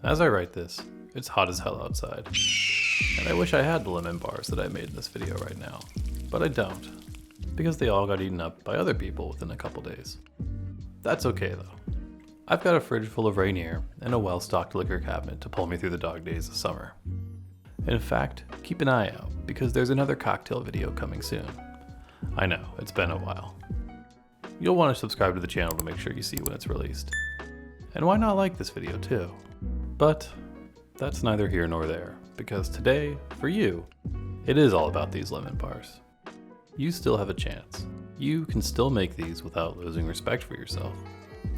As I write this, it's hot as hell outside, and I wish I had the lemon bars that I made in this video right now, but I don't, because they all got eaten up by other people within a couple days. That's okay though. I've got a fridge full of Rainier and a well-stocked liquor cabinet to pull me through the dog days of summer. In fact, keep an eye out, because there's another cocktail video coming soon. I know, it's been a while. You'll want to subscribe to the channel to make sure you see when it's released. And why not like this video too? But that's neither here nor there, because today, for you, it is all about these lemon bars. You still have a chance. You can still make these without losing respect for yourself.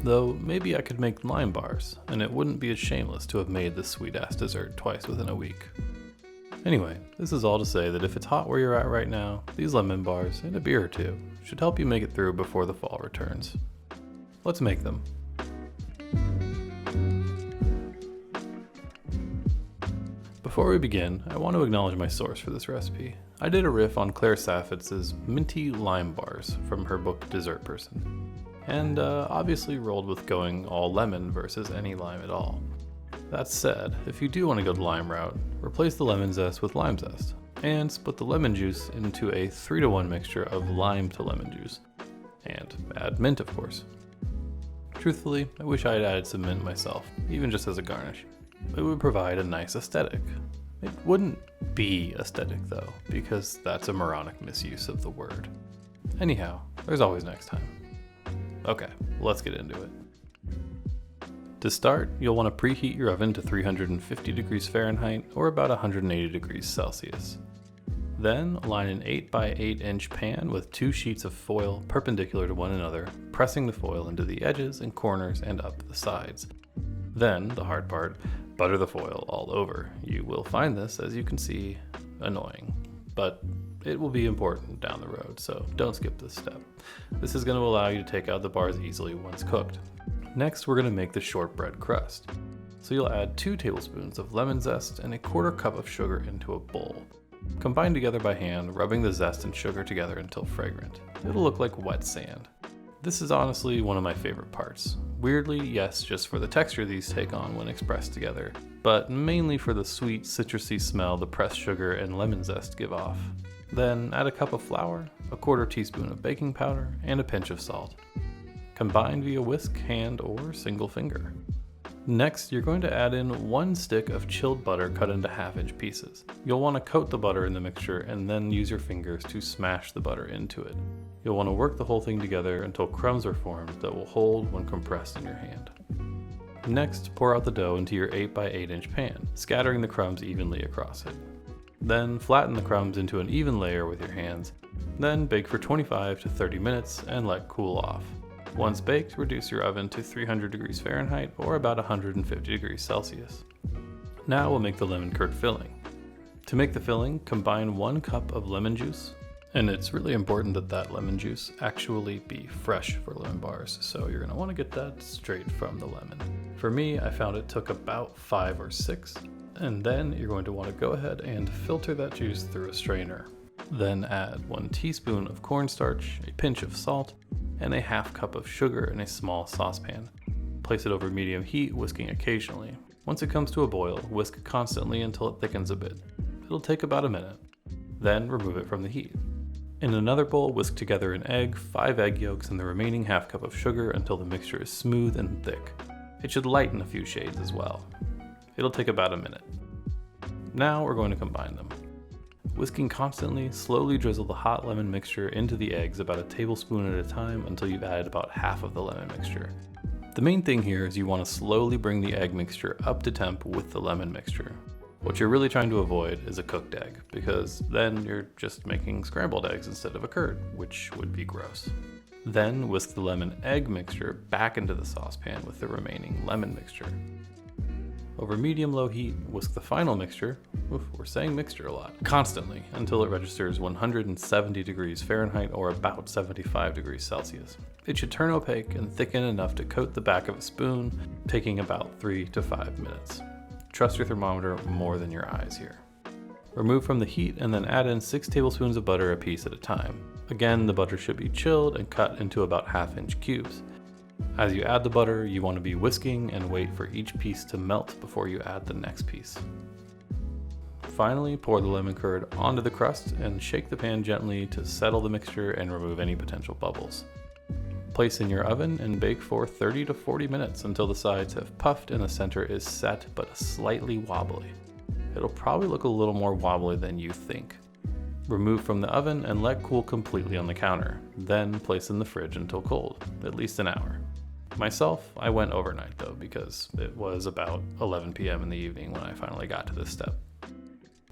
Though maybe I could make lime bars, and it wouldn't be as shameless to have made this sweet-ass dessert twice within a week. Anyway, this is all to say that if it's hot where you're at right now, these lemon bars and a beer or two should help you make it through before the fall returns. Let's make them. Before we begin, I want to acknowledge my source for this recipe. I did a riff on Claire Saffitz's minty lime bars from her book Dessert Person, and obviously rolled with going all lemon versus any lime at all. That said, if you do want to go the lime route, replace the lemon zest with lime zest, and split the lemon juice into a 3-to-1 mixture of lime to lemon juice, and add mint of course. Truthfully, I wish I had added some mint myself, even just as a garnish. It would provide a nice aesthetic. It wouldn't be aesthetic though, because that's a moronic misuse of the word. Anyhow, there's always next time. Okay, let's get into it. To start, you'll want to preheat your oven to 350 degrees Fahrenheit or about 180 degrees Celsius. Then line an 8x8 inch pan with 2 sheets of foil perpendicular to one another, pressing the foil into the edges and corners and up the sides. Then, the hard part, butter the foil all over. You will find this, as you can see, annoying, but it will be important down the road, so don't skip this step. This is going to allow you to take out the bars easily once cooked. Next, we're going to make the shortbread crust. So you'll add 2 tablespoons of lemon zest and a 1/4 cup of sugar into a bowl. Combine together by hand, rubbing the zest and sugar together until fragrant. It'll look like wet sand. This is honestly one of my favorite parts. Weirdly, yes, just for the texture these take on when expressed together, but mainly for the sweet, citrusy smell the pressed sugar and lemon zest give off. Then add a cup of flour, a 1/4 teaspoon of baking powder, and a pinch of salt. Combine via whisk, hand, or single finger. Next, you're going to add in 1 stick of chilled butter cut into 1/2-inch pieces. You'll want to coat the butter in the mixture and then use your fingers to smash the butter into it. You'll want to work the whole thing together until crumbs are formed that will hold when compressed in your hand. Next, pour out the dough into your 8x8 inch pan, scattering the crumbs evenly across it. Then flatten the crumbs into an even layer with your hands. Then bake for 25 to 30 minutes and let cool off. Once baked, reduce your oven to 300 degrees Fahrenheit or about 150 degrees Celsius. Now we'll make the lemon curd filling. To make the filling, combine 1 cup of lemon juice, and it's really important that that lemon juice actually be fresh for lemon bars, so you're going to want to get that straight from the lemon. For me, I found it took about 5 or 6, and then you're going to want to go ahead and filter that juice through a strainer. Then add 1 teaspoon of cornstarch, a pinch of salt, and a 1/2 cup of sugar in a small saucepan. Place it over medium heat, whisking occasionally. Once it comes to a boil, whisk constantly until it thickens a bit. It'll take about a minute. Then remove it from the heat. In another bowl, whisk together an egg, 5 egg yolks, and the remaining 1/2 cup of sugar until the mixture is smooth and thick. It should lighten a few shades as well. It'll take about a minute. Now we're going to combine them. Whisking constantly, slowly drizzle the hot lemon mixture into the eggs about a tablespoon at a time until you've added about half of the lemon mixture. The main thing here is you want to slowly bring the egg mixture up to temp with the lemon mixture. What you're really trying to avoid is a cooked egg, because then you're just making scrambled eggs instead of a curd, which would be gross. Then whisk the lemon egg mixture back into the saucepan with the remaining lemon mixture. Over medium-low heat, whisk the final mixture, we're saying mixture a lot, constantly until it registers 170 degrees Fahrenheit or about 75 degrees Celsius. It should turn opaque and thicken enough to coat the back of a spoon, taking about 3 to 5 minutes. Trust your thermometer more than your eyes here. Remove from the heat and then add in 6 tablespoons of butter a piece at a time. Again, the butter should be chilled and cut into about 1/2-inch cubes. As you add the butter, you want to be whisking and wait for each piece to melt before you add the next piece. Finally, pour the lemon curd onto the crust and shake the pan gently to settle the mixture and remove any potential bubbles. Place in your oven and bake for 30 to 40 minutes until the sides have puffed and the center is set but slightly wobbly. It'll probably look a little more wobbly than you think. Remove from the oven and let cool completely on the counter, then place in the fridge until cold, at least an hour. Myself, I went overnight though because it was about 11 p.m. in the evening when I finally got to this step.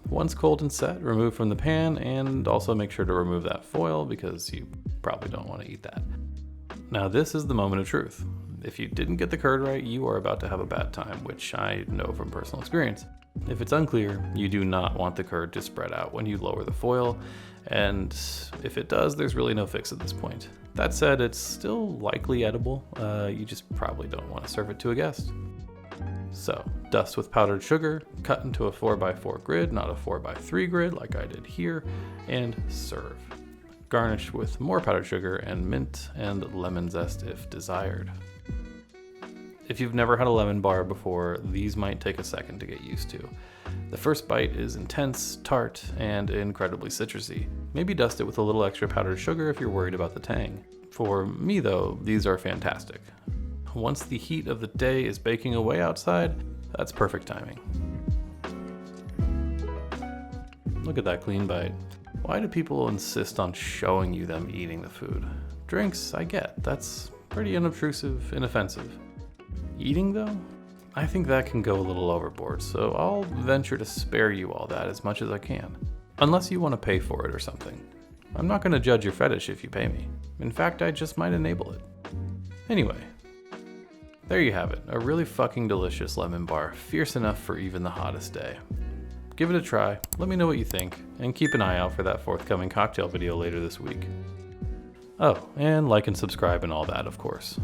Once cold and set, remove from the pan and also make sure to remove that foil because you probably don't want to eat that. Now this is the moment of truth. If you didn't get the curd right, you are about to have a bad time, which I know from personal experience. If it's unclear, you do not want the curd to spread out when you lower the foil, and if it does, there's really no fix at this point. That said, it's still likely edible, you just probably don't want to serve it to a guest. So, dust with powdered sugar, cut into a 4x4 grid, not a 4x3 grid like I did here, and serve. Garnish with more powdered sugar and mint and lemon zest if desired. If you've never had a lemon bar before, these might take a second to get used to. The first bite is intense, tart, and incredibly citrusy. Maybe dust it with a little extra powdered sugar if you're worried about the tang. For me though, these are fantastic. Once the heat of the day is baking away outside, that's perfect timing. Look at that clean bite. Why do people insist on showing you them eating the food? Drinks, I get, that's pretty unobtrusive, inoffensive. Eating though? I think that can go a little overboard, so I'll venture to spare you all that as much as I can. Unless you want to pay for it or something. I'm not going to judge your fetish if you pay me. In fact, I just might enable it. Anyway, there you have it, a really fucking delicious lemon bar, fierce enough for even the hottest day. Give it a try, let me know what you think, and keep an eye out for that forthcoming cocktail video later this week. Oh, and like and subscribe and all that, of course.